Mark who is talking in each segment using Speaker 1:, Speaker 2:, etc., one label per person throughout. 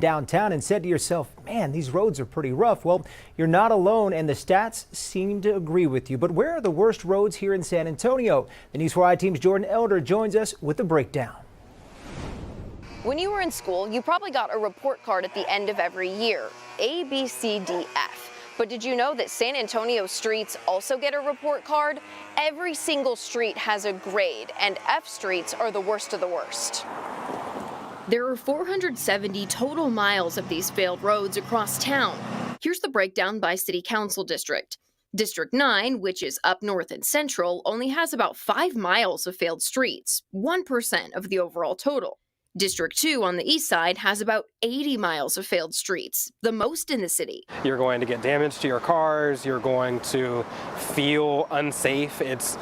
Speaker 1: downtown and said to yourself, man, these roads are pretty rough. Well, you're not alone, and the stats seem to agree with you. But where are the worst roads here in San Antonio? The News 4 I-Team's Jordan Elder joins us with the breakdown.
Speaker 2: When you were in school, you probably got a report card at the end of every year, A, B, C, D, F. But did you know that San Antonio streets also get a report card? Every single street has a grade, and F streets are the worst of the worst. There are 470 total miles of these failed roads across town. Here's the breakdown by city council district. District 9, which is up north and central, only has about 5 miles of failed streets, 1% of the overall total. District 2 on the east side has about 80 miles of failed streets, the most in the city.
Speaker 3: You're going to get damage to your cars, you're going to feel unsafe. It's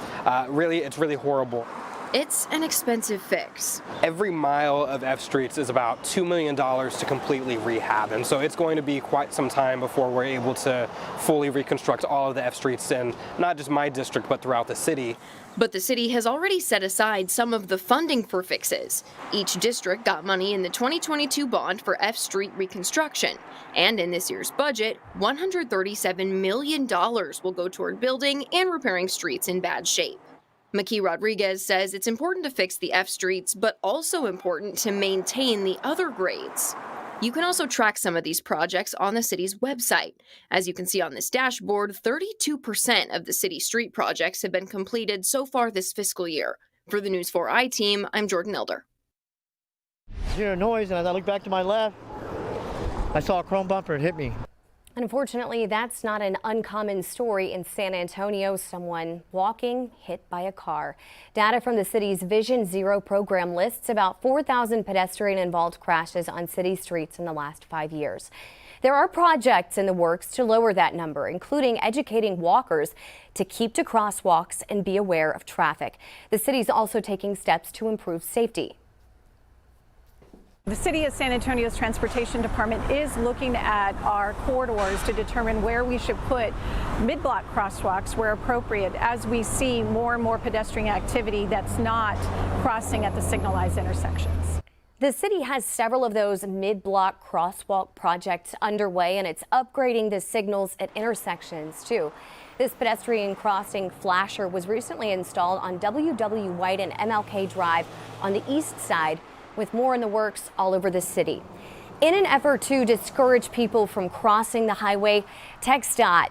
Speaker 3: really horrible.
Speaker 2: It's an expensive fix.
Speaker 3: Every mile of F streets is about $2 million to completely rehab them. So it's going to be quite some time before we're able to fully reconstruct all of the F streets in not just my district, but throughout the city.
Speaker 2: But the city has already set aside some of the funding for fixes. Each district got money in the 2022 bond for F Street reconstruction. And in this year's budget, $137 million will go toward building and repairing streets in bad shape. Maki Rodriguez says it's important to fix the F streets, but also important to maintain the other grades. You can also track some of these projects on the city's website. As you can see on this dashboard, 32% of the city street projects have been completed so far this fiscal year. For the News 4 I-Team, I'm Jordan Elder.
Speaker 4: I hear a noise, and as I looked back to my left, I saw a chrome bumper. It hit me.
Speaker 5: Unfortunately, that's not an uncommon story in San Antonio. Someone walking hit by a car. Data from the city's Vision Zero program lists about 4,000 pedestrian-involved crashes on city streets in the last 5 years. There are projects in the works to lower that number, including educating walkers to keep to crosswalks and be aware of traffic. The city's also taking steps to improve safety.
Speaker 6: The City of San Antonio's Transportation Department is looking at our corridors to determine where we should put mid-block crosswalks where appropriate, as we see more and more pedestrian activity that's not crossing at the signalized intersections.
Speaker 5: The city has several of those mid-block crosswalk projects underway, and it's upgrading the signals at intersections too. This pedestrian crossing flasher was recently installed on W.W. White and MLK Drive on the east side, with more in the works all over the city. In an effort to discourage people from crossing the highway, TxDOT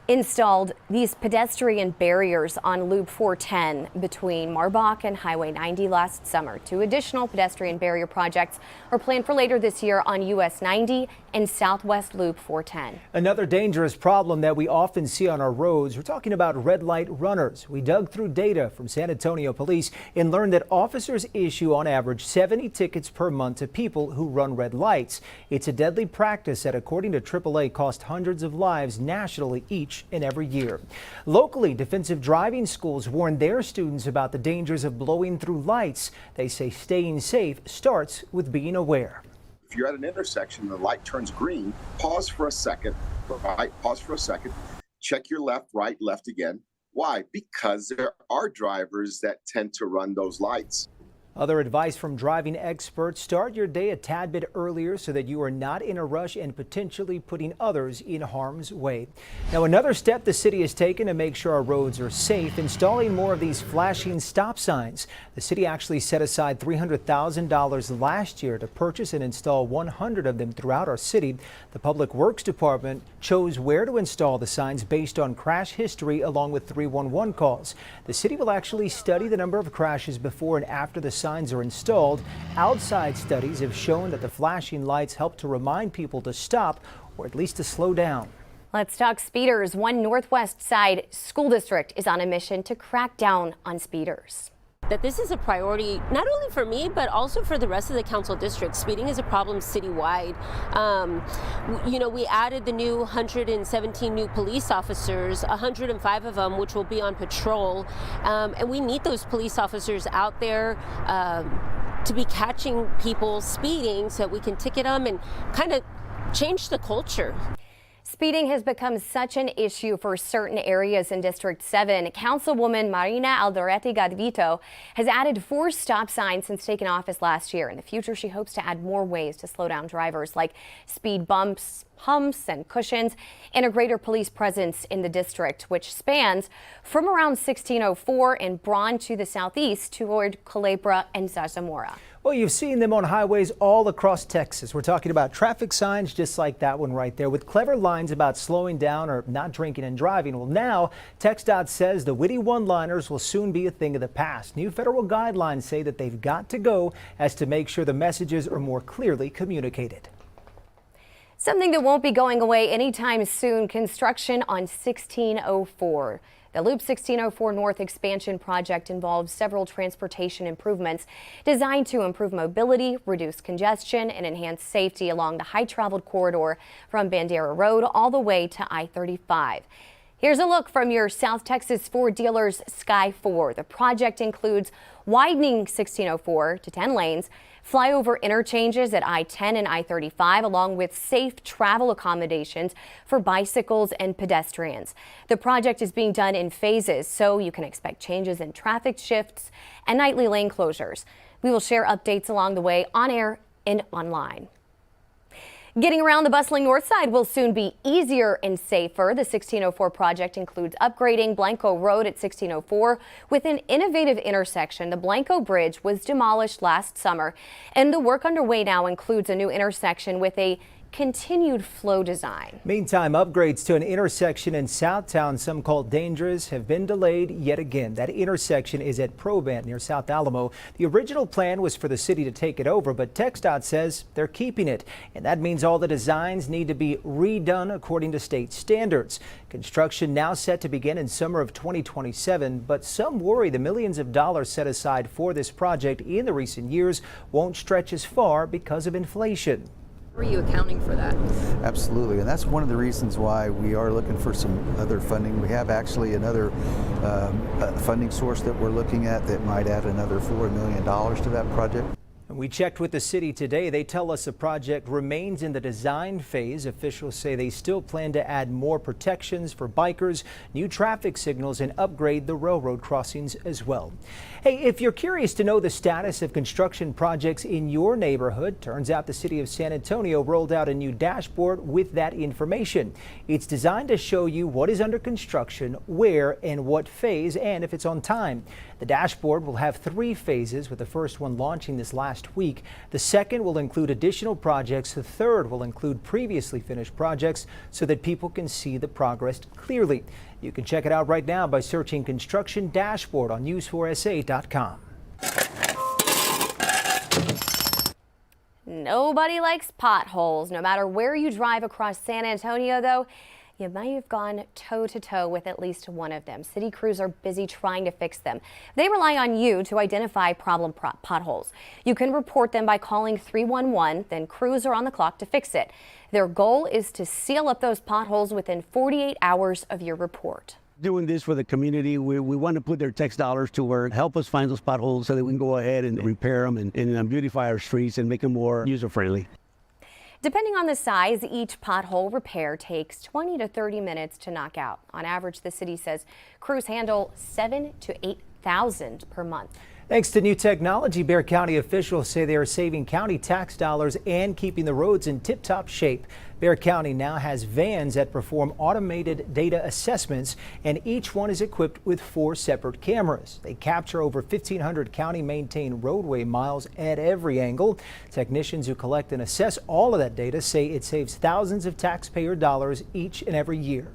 Speaker 5: installed these pedestrian barriers on Loop 410 between Marbach and Highway 90 last summer. 2 additional pedestrian barrier projects are planned for later this year on US 90 and Southwest Loop 410.
Speaker 1: Another dangerous problem that we often see on our roads, we're talking about red light runners. We dug through data from San Antonio police and learned that officers issue on average 70 tickets per month to people who run red lights. It's a deadly practice that, according to AAA, costs hundreds of lives nationally each and every year. Locally, defensive driving schools warn their students about the dangers of blowing through lights. They say staying safe starts with being aware.
Speaker 7: If you're at an intersection and the light turns green, pause for a second, right? Pause for a second, check your left, right, left again. Why? Because there are drivers that tend to run those lights.
Speaker 1: Other advice from driving experts: start your day a tad bit earlier so that you are not in a rush and potentially putting others in harm's way. Now, another step the city has taken to make sure our roads are safe: installing more of these flashing stop signs. The city actually set aside $300,000 last year to purchase and install 100 of them throughout our city. The Public Works Department chose where to install the signs based on crash history along with 311 calls. The city will actually study the number of crashes before and after the signs are installed. Outside studies have shown that the flashing lights help to remind people to stop, or at least to slow down.
Speaker 5: Let's talk speeders. One Northwest Side school district is on a mission to crack down on speeders.
Speaker 8: That this is a priority not only for me but also for the rest of the council district. Speeding is a problem citywide. We added the new 117 new police officers, 105 of them which will be on patrol, and we need those police officers out there to be catching people speeding so that we can ticket them and kind of change the culture.
Speaker 5: Speeding has become such an issue for certain areas in District 7. Councilwoman Marina Alderete Gadvito has added 4 stop signs since taking office last year. In the future, she hopes to add more ways to slow down drivers, like speed bumps, humps, and cushions, and a greater police presence in the district, which spans from around 1604 and Braun to the southeast toward Culebra and Zarzamora.
Speaker 1: Well, you've seen them on highways all across Texas. We're talking about traffic signs just like that one right there, with clever lines about slowing down or not drinking and driving. Well, now TxDOT says the witty one-liners will soon be a thing of the past. New federal guidelines say that they've got to go as to make sure the messages are more clearly communicated.
Speaker 5: Something that won't be going away anytime soon: construction on 1604. The Loop 1604 North expansion project involves several transportation improvements designed to improve mobility, reduce congestion, and enhance safety along the high-traveled corridor from Bandera Road all the way to I-35. Here's a look from your South Texas Ford dealer's Sky 4. The project includes widening 1604 to 10 lanes, flyover interchanges at I-10 and I-35, along with safe travel accommodations for bicycles and pedestrians. The project is being done in phases, so you can expect changes in traffic shifts and nightly lane closures. We will share updates along the way on air and online. Getting around the bustling north side will soon be easier and safer. The 1604 project includes upgrading Blanco Road at 1604 with an innovative intersection. The Blanco Bridge was demolished last summer, and the work underway now includes a new intersection with a continued flow design.
Speaker 1: Meantime, upgrades to an intersection in Southtown, some called dangerous, have been delayed yet again. That intersection is at Probant near South Alamo. The original plan was for the city to take it over, but TxDOT says they're keeping it, and that means all the designs need to be redone according to state standards. Construction now set to begin in summer of 2027, but some worry the millions of dollars set aside for this project in the recent years won't stretch as far because of inflation.
Speaker 9: How are you accounting for that?
Speaker 10: Absolutely, and that's one of the reasons why we are looking for some other funding. We have actually another funding source that we're looking at that might add another $4 million to that project.
Speaker 1: We checked with the city today. They tell us the project remains in the design phase. Officials say they still plan to add more protections for bikers, new traffic signals, and upgrade the railroad crossings as well. Hey, if you're curious to know the status of construction projects in your neighborhood, turns out the city of San Antonio rolled out a new dashboard with that information. It's designed to show you what is under construction, where and what phase, and if it's on time. The dashboard will have 3 phases, with the first one launching this last week. The second will include additional projects. The third will include previously finished projects so that people can see the progress clearly. You can check it out right now by searching Construction Dashboard on news4sa.com.
Speaker 5: Nobody likes potholes. No matter where you drive across San Antonio, though, you might have gone toe-to-toe with at least one of them. City crews are busy trying to fix them. They rely on you to identify problem potholes. You can report them by calling 311, then crews are on the clock to fix it. Their goal is to seal up those potholes within 48 hours of your report.
Speaker 11: Doing this for the community, we want to put their tax dollars to work, help us find those potholes so that we can go ahead and repair them and beautify our streets and make them more user-friendly.
Speaker 5: Depending on the size, each pothole repair takes 20 to 30 minutes to knock out. On average, the city says crews handle 7,000 to 8,000 per month.
Speaker 1: Thanks to new technology, Bexar County officials say they are saving county tax dollars and keeping the roads in tip-top shape. Bexar County now has vans that perform automated data assessments, and each one is equipped with 4 separate cameras. They capture over 1,500 county-maintained roadway miles at every angle. Technicians who collect and assess all of that data say it saves thousands of taxpayer dollars each and every year.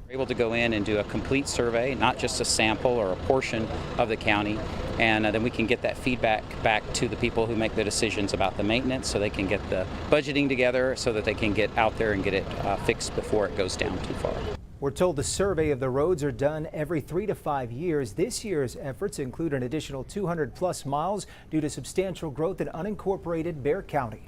Speaker 12: We're able to go in and do a complete survey, not just a sample or a portion of the county, and then we can get that feedback back to the people who make the decisions about the maintenance so they can get the budgeting together so that they can get out there and get it fixed before it goes down too far.
Speaker 1: We're told the survey of the roads are done every 3 to 5 years. This year's efforts include an additional 200+ miles due to substantial growth in unincorporated Bexar County.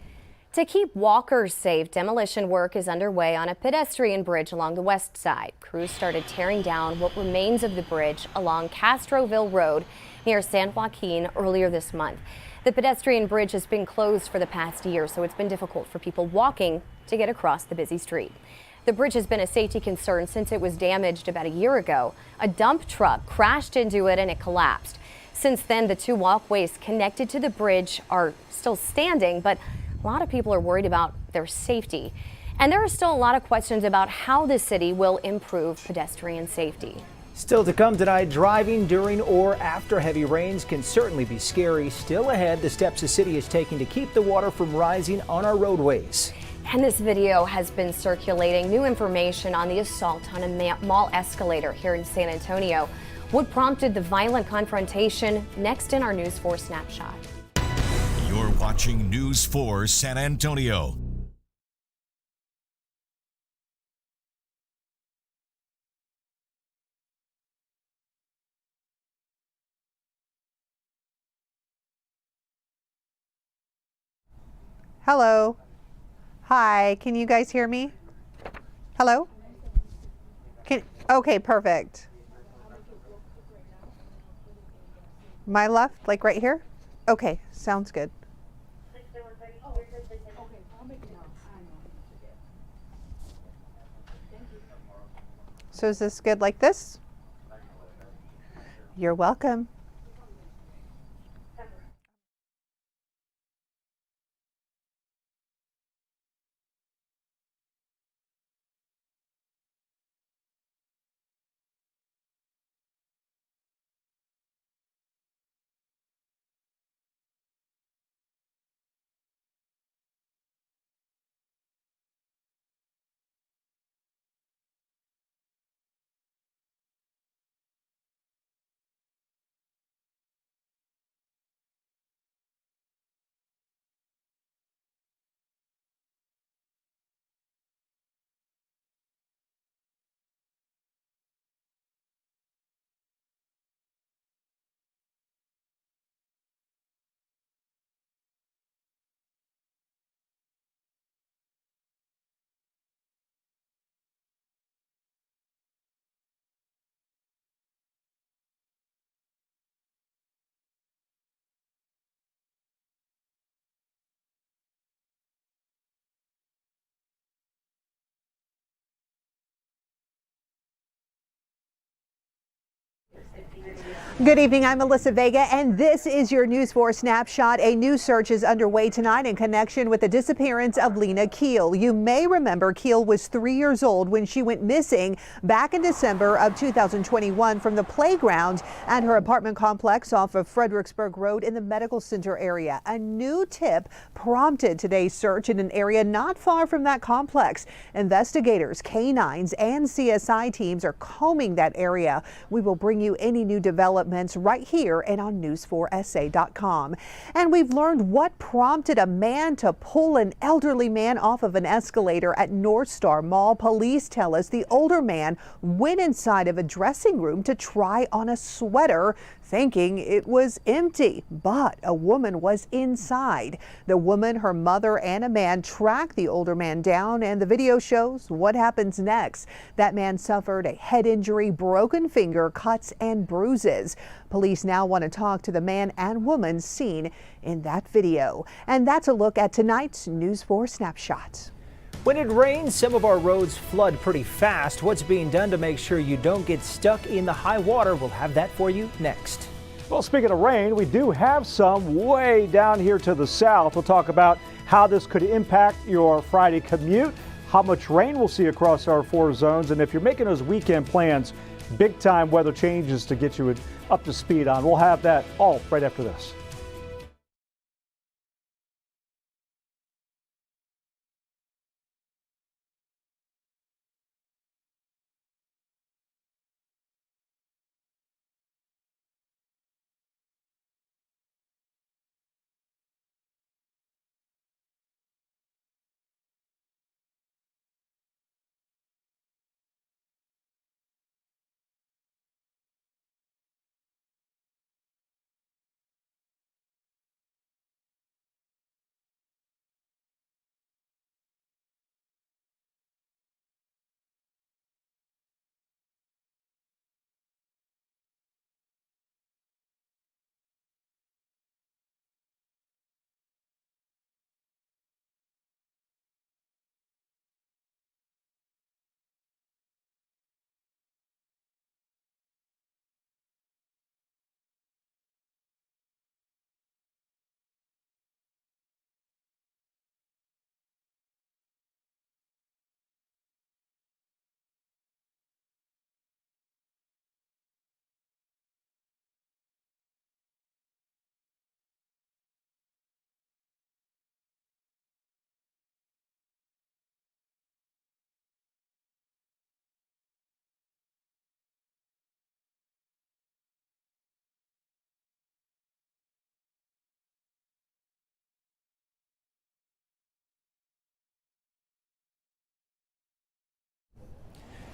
Speaker 5: To keep walkers safe, demolition work is underway on a pedestrian bridge along the west side. Crews started tearing down what remains of the bridge along Castroville Road near San Joaquin earlier this month. The pedestrian bridge has been closed for the past year, so it's been difficult for people walking to get across the busy street. The bridge has been a safety concern since it was damaged about a year ago. A dump truck crashed into it and it collapsed. Since then, the two walkways connected to the bridge are still standing, but a lot of people are worried about their safety. And there are still a lot of questions about how the city will improve pedestrian safety.
Speaker 1: Still to come tonight, driving during or after heavy rains can certainly be scary. Still ahead, the steps the city is taking to keep the water from rising on our roadways.
Speaker 5: And this video has been circulating. New information on the assault on a mall escalator here in San Antonio. What prompted the violent confrontation? Next in our News 4 Snapshot.
Speaker 13: You're watching News 4 San Antonio.
Speaker 14: Hello. Hi, can you guys hear me? Hello? Okay, perfect. My left, like right here? Okay, sounds good. So is this good like this? You're welcome. Good evening, I'm Melissa Vega, and this is your News 4 Snapshot. A new search is underway tonight in connection with the disappearance of Lena Keel. You may remember Keel was 3 years old when she went missing back in December of 2021 from the playground at her apartment complex off of Fredericksburg Road in the medical center area. A new tip prompted today's search in an area not far from that complex. Investigators, canines, and CSI teams are combing that area. We will bring you any new developments right here and on news4sa.com. And we've learned what prompted a man to pull an elderly man off of an escalator at North Star Mall. Police tell us the older man went inside of a dressing room to try on a sweater, thinking it was empty, but a woman was inside. The woman, her mother, and a man tracked the older man down, and the video shows what happens next. That man suffered a head injury, broken finger, cuts, and bruises. Police now want to talk to the man and woman seen in that video. And that's a look at tonight's News 4 Snapshot.
Speaker 1: When it rains, some of our roads flood pretty fast. What's being done to make sure you don't get stuck in the high water? We'll have that for you next.
Speaker 15: Well, speaking of rain, we do have some way down here to the south. We'll talk about how this could impact your Friday commute, how much rain we'll see across our 4 zones, and if you're making those weekend plans, big time weather changes to get you up to speed on. We'll have that all right after this.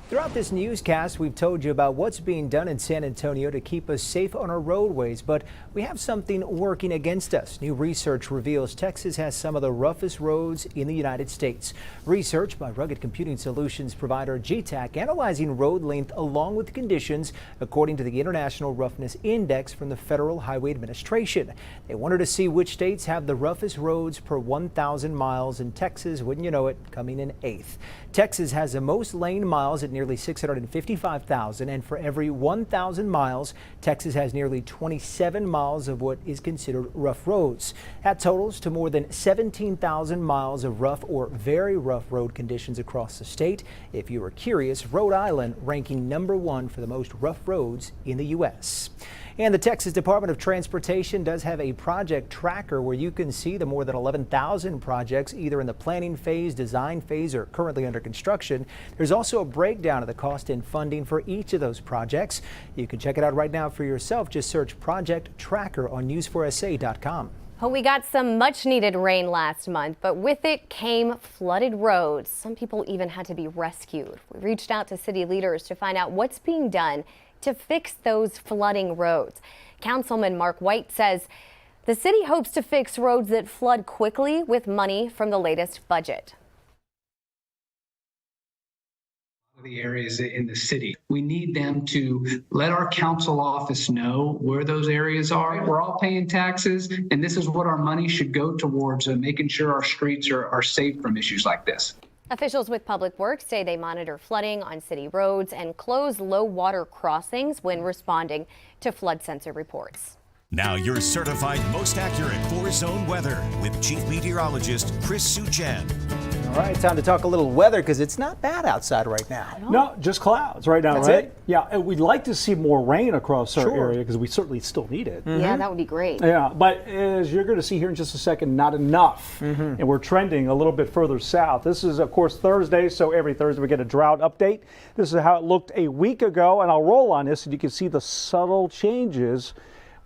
Speaker 1: Throughout this newscast, we've told you about what's being done in San Antonio to keep us safe on our roadways, but we have something working against us. New research reveals Texas has some of the roughest roads in the United States. Research by rugged computing solutions provider GTAC analyzing road length along with conditions according to the International Roughness Index from the Federal Highway Administration. They wanted to see which states have the roughest roads per 1,000 miles, and Texas, wouldn't you know it, coming in 8th. Texas has the most lane miles at nearly 655,000, and for every 1,000 miles, Texas has nearly 27 miles of what is considered rough roads. That totals to more than 17,000 miles of rough or very rough road conditions across the state. If you were curious, Rhode Island ranking #1 for the most rough roads in the U.S. And the Texas Department of Transportation does have a project tracker where you can see the more than 11,000 projects either in the planning phase, design phase, or currently under construction. There's also a breakdown of the cost and funding for each of those projects. You can check it out right now for yourself. Just search Project Tracker on news4sa.com.
Speaker 5: Well, we got some much needed rain last month, but with it came flooded roads. Some people even had to be rescued. We reached out to city leaders to find out what's being done to fix those flooding roads. Councilman Mark White says the city hopes to fix roads that flood quickly with money from the latest budget.
Speaker 16: The areas in the city, we need them to let our council office know where those areas are. We're all paying taxes, and this is what our money should go towards, making sure our streets are safe from issues like this.
Speaker 5: Officials with Public Works say they monitor flooding on city roads and close low water crossings when responding to flood sensor reports.
Speaker 13: Now your certified most accurate 4-zone weather with Chief Meteorologist Chris Suchan.
Speaker 1: All right, time to talk a little weather because it's not bad outside right now.
Speaker 15: No, just clouds right now,
Speaker 1: That's
Speaker 15: right?
Speaker 1: it?
Speaker 15: Yeah, and we'd like to see more rain across our
Speaker 1: Sure.
Speaker 15: area because we certainly still need it.
Speaker 5: Yeah, that would be great.
Speaker 15: Yeah, but as you're going to see here in just a second, not enough. And we're trending a little bit further south. This is, of course, Thursday, so every Thursday we get a drought update. This is how it looked a week ago, and I'll roll on this and you can see the subtle changes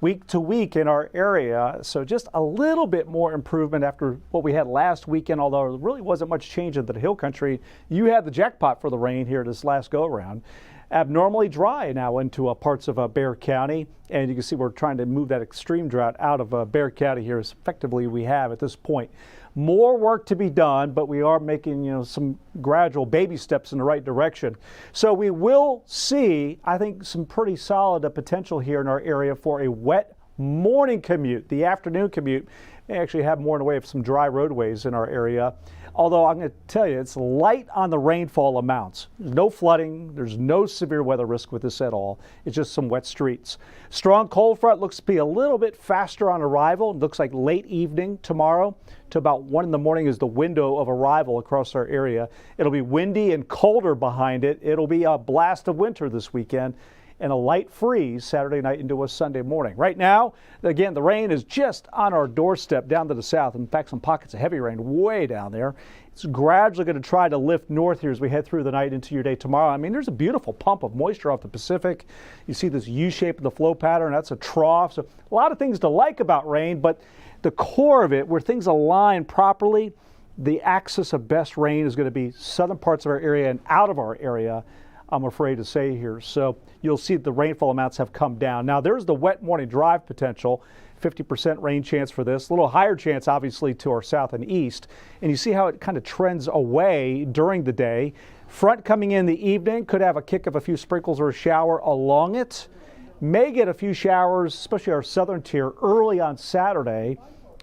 Speaker 15: week to week in our area. So just a little bit more improvement after what we had last weekend, although there really wasn't much change in the hill country. You had the jackpot for the rain here this last go around. Abnormally dry now into parts of Bexar County, and you can see we're trying to move that extreme drought out of Bexar County here as effectively we have at this point. More work to be done, but we are making some gradual baby steps in the right direction. So we will see, I think, some pretty solid potential here in our area for a wet morning commute. The afternoon commute may actually have more in the way of some dry roadways in our area. Although I'm going to tell you, it's light on the rainfall amounts. There's no flooding. There's no severe weather risk with this at all. It's just some wet streets. Strong cold front looks to be a little bit faster on arrival. It looks like late evening tomorrow to about 1 in the morning is the window of arrival across our area. It'll be windy and colder behind it. It'll be a blast of winter this weekend and a light freeze Saturday night into a Sunday morning. Right now, again, the rain is just on our doorstep down to the south. In fact, some pockets of heavy rain way down there. It's gradually going to try to lift north here as we head through the night into your day tomorrow. I mean, there's a beautiful pump of moisture off the Pacific. You see this U shape of the flow pattern. That's a trough. So a lot of things to like about rain, but the core of it, where things align properly, the axis of best rain is going to be southern parts of our area and out of our area, I'm afraid to say here. So you'll see the rainfall amounts have come down. Now there's the wet morning drive potential, 50% rain chance for this, a little higher chance obviously to our south and east. And you see how it kind of trends away during the day. Front coming in the evening could have a kick of a few sprinkles or a shower along it. May get a few showers, especially our southern tier, early on Saturday.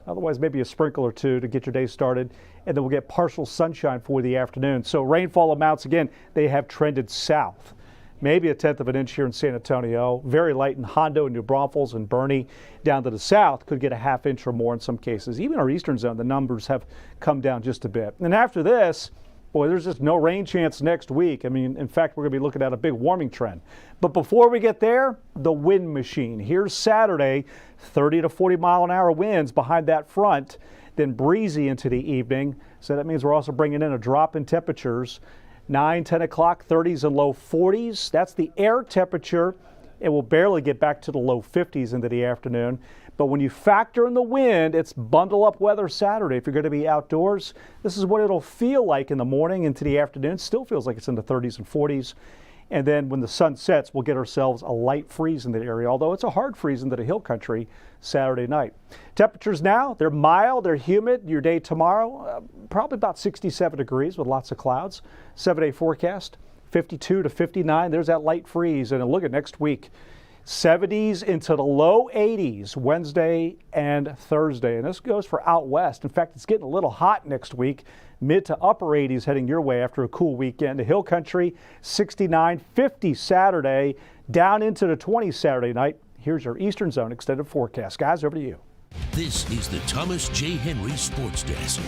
Speaker 15: Otherwise, maybe a sprinkle or two to get your day started. And then we'll get partial sunshine for the afternoon. So rainfall amounts, again, they have trended south. Maybe 1/10 of an inch here in San Antonio. Very light in Hondo and New Braunfels and Bernie. Down to the south, could get a 1/2 inch or more in some cases. Even our eastern zone, the numbers have come down just a bit. And after this, boy, there's just no rain chance next week. I mean, in fact, we're going to be looking at a big warming trend. But before we get there, the wind machine. Here's Saturday, 30 to 40 mile an hour winds behind that front, then breezy into the evening. So that means we're also bringing in a drop in temperatures. 9, 10 o'clock, 30s and low 40s. That's the air temperature. It will barely get back to the low 50s into the afternoon. But when you factor in the wind, it's bundle up weather Saturday. If you're going to be outdoors, this is what it'll feel like in the morning into the afternoon. Still feels like it's in the 30s and 40s. And then when the sun sets, we'll get ourselves a light freeze in the area, although it's a hard freeze into the hill country Saturday night. Temperatures now, they're mild, they're humid. Your day tomorrow, probably about 67 degrees with lots of clouds. 7-day forecast, 52 to 59. There's that light freeze. And look at next week. 70s into the low 80s Wednesday and Thursday. And this goes for out west. In fact, it's getting a little hot next week. Mid to upper 80s heading your way after a cool weekend. The hill country, 69, 50 Saturday, down into the 20s Saturday night. Here's your Eastern Zone extended forecast. Guys, over to you.
Speaker 17: This is the Thomas J. Henry Sports Desk.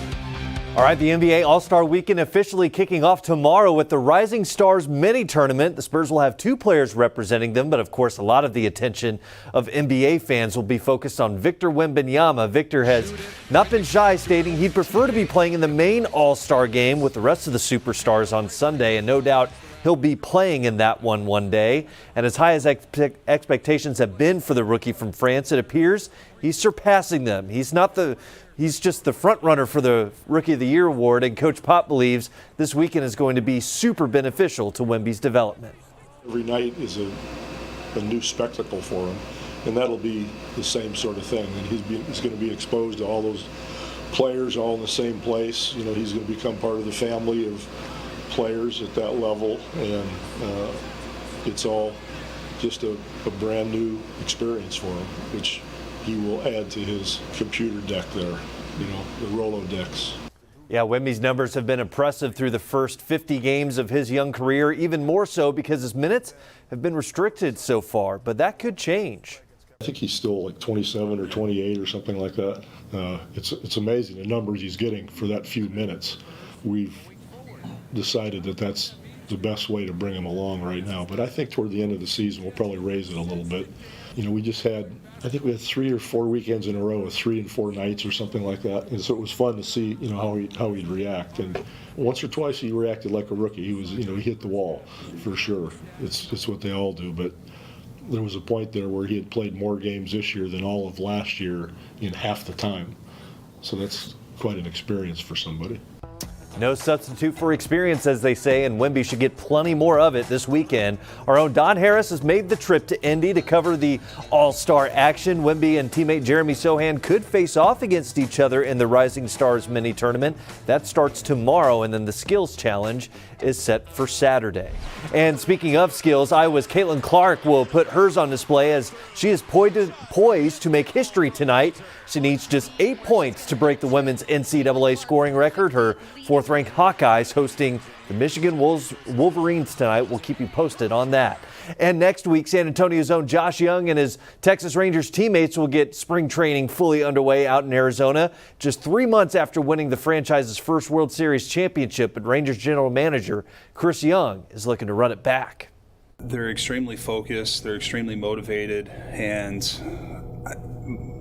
Speaker 18: All right, the NBA AllStar Weekend officially kicking off tomorrow with the Rising Stars mini tournament. The Spurs will have 2 players representing them, but of course a lot of the attention of NBA fans will be focused on Victor Wembanyama. Victor has not been shy, stating he'd prefer to be playing in the main AllStar game with the rest of the superstars on Sunday, and no doubt he'll be playing in that one day. And as high as expectations have been for the rookie from France, it appears he's surpassing them. He's just the front runner for the Rookie of the Year award, and Coach Pop believes this weekend is going to be super beneficial to Wemby's development.
Speaker 19: Every night is a new spectacle for him, and that'll be the same sort of thing. And he's going to be exposed to all those players all in the same place. You know, he's going to become part of the family of players at that level, and it's all just a brand new experience for him, which he will add to his computer deck there, you know, the Rolodex.
Speaker 18: Yeah, Wemby's numbers have been impressive through the first 50 games of his young career, even more so because his minutes have been restricted so far, but that could change.
Speaker 19: I think he's still like 27 or 28 or something like that. It's amazing the numbers he's getting for that few minutes. We've decided that that's the best way to bring him along right now, but I think toward the end of the season we'll probably raise it a little bit. You know, I think we had 3 or 4 weekends in a row with 3 and 4 nights or something like that, and so it was fun to see, you know, how he'd react. And once or twice he reacted like a rookie. He was, you know, he hit the wall for sure. It's what they all do, but there was a point there where he had played more games this year than all of last year in half the time. So that's quite an experience for somebody.
Speaker 18: No substitute for experience, as they say, and Wemby should get plenty more of it this weekend. Our own Don Harris has made the trip to Indy to cover the All-Star action. Wemby and teammate Jeremy Sohan could face off against each other in the Rising Stars mini tournament. That starts tomorrow, and then the skills challenge is set for Saturday. And speaking of skills, Iowa's Caitlin Clark will put hers on display as she is poised to make history tonight. She needs just 8 points to break the women's NCAA scoring record. Her 4th-ranked Hawkeyes hosting the Michigan Wolverines tonight. We'll keep you posted on that. And next week, San Antonio's own Josh Young and his Texas Rangers teammates will get spring training fully underway out in Arizona. Just 3 months after winning the franchise's first World Series championship, but Rangers general manager Chris Young is looking to run it back.
Speaker 20: They're extremely focused, they're extremely motivated, and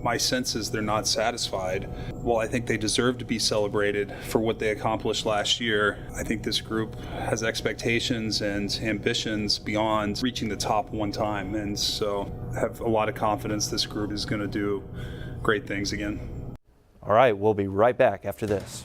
Speaker 20: my sense is they're not satisfied. While I think they deserve to be celebrated for what they accomplished last year, I think this group has expectations and ambitions beyond reaching the top one time, and so I have a lot of confidence this group is going to do great things again.
Speaker 18: All right, we'll be right back after this.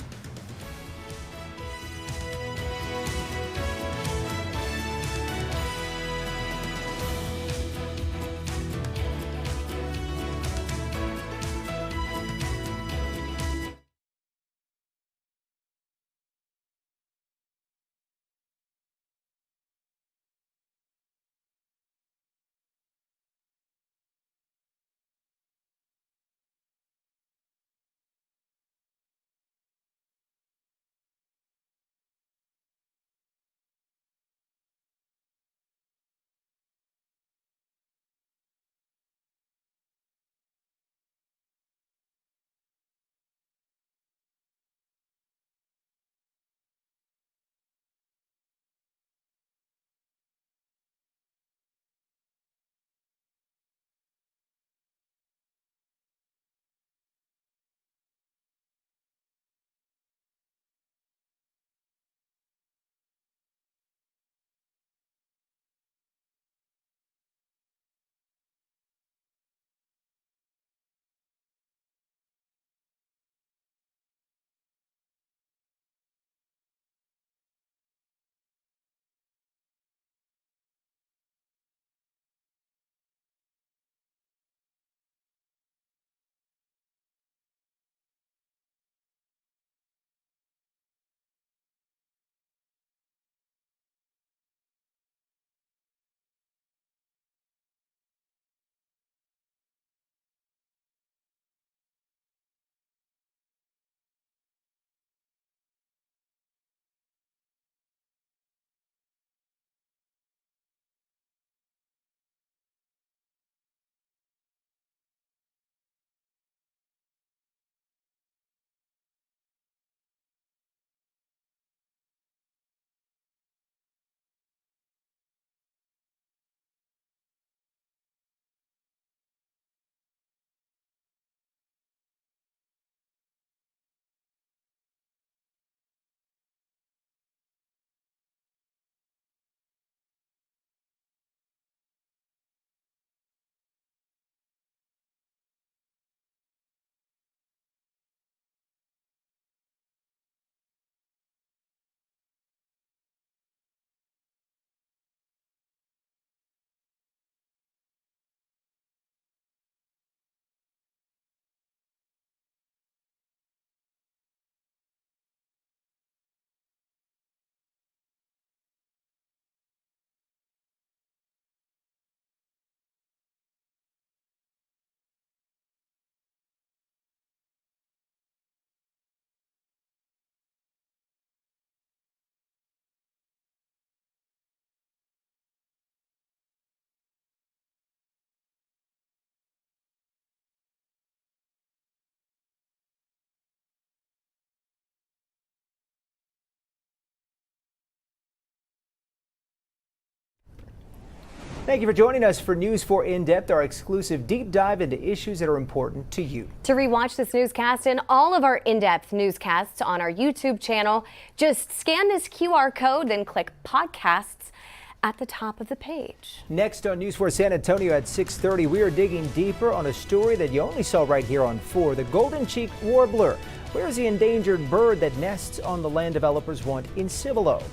Speaker 1: Thank you for joining us for News 4 In-Depth, our exclusive deep dive into issues that are important to you.
Speaker 5: To rewatch this newscast and all of our in-depth newscasts on our YouTube channel, just scan this QR code, then click podcasts at the top of the page.
Speaker 1: Next on News 4 San Antonio at 6:30, we are digging deeper on a story that you only saw right here on 4, the golden cheek warbler. Where is the endangered bird that nests on the land developers want in Cibolo?